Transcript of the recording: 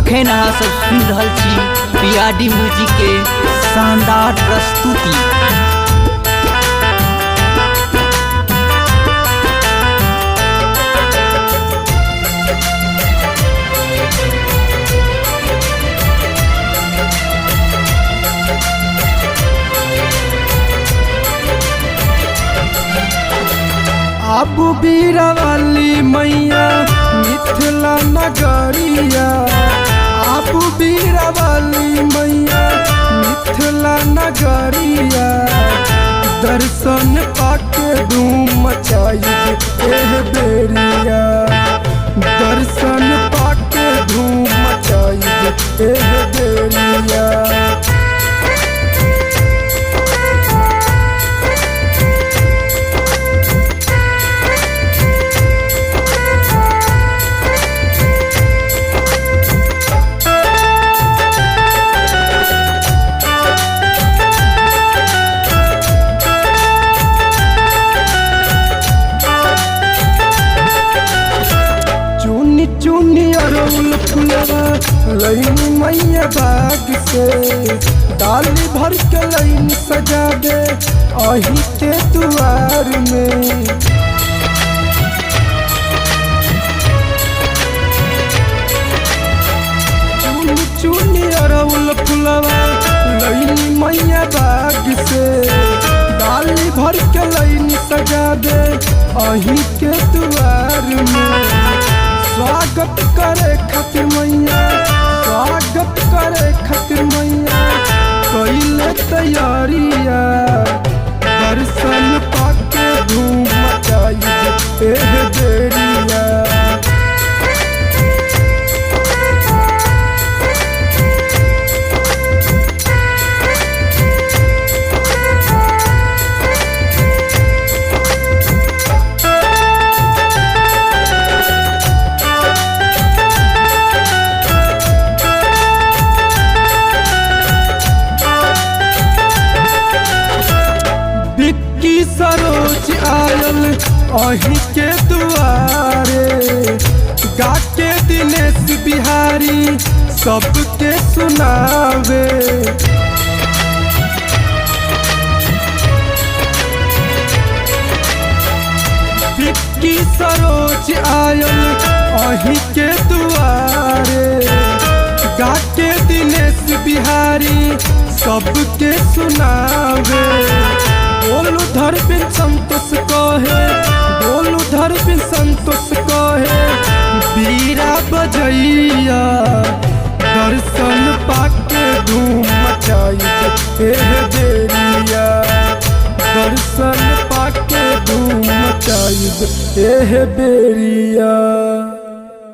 अखन अहाँ सब सुन रहल छी पीआरडी म्यूजिक के शानदार प्रस्तुति। आबू बीरावाली मैया मिथिला नगरिया, आबू बीरावाली मैया मिथिला नगरिया, दर्शन पाके धूम मचाई एह बेरिया, दर्शन पाके धूम मचाई एह बेरिया। चुनी अरउल फुलवा लईनी मैया बाग से, डाली भर के लईनी सजा दे अही के दुआर में। चुनी चुनी अरउल फुलवा लईनी मैया बाग से, डाली भर के लईनी सजा दे अही के दुआर में। स्वागत करे खातिर मैया, स्वागत करे खातिर मैया कैले तैयारिया, दर्शन पाके धूम मचाई एह बेरिया। सरोज आयल अही के दुआरे, गाके दिनेश बिहारी सबके सुनावे। विक्की सरोज आयल अही के दुआरे, गाके दिनेश बिहारी सबके सुनावे। बोलू धरबिन संतोष कहे, बोलू धरबिन संतोष कहे बीरा बजैया, दर्शन पाके धूम मचाई एह बेरिया, दर्शन पाके धूम मचाई एह बेरिया।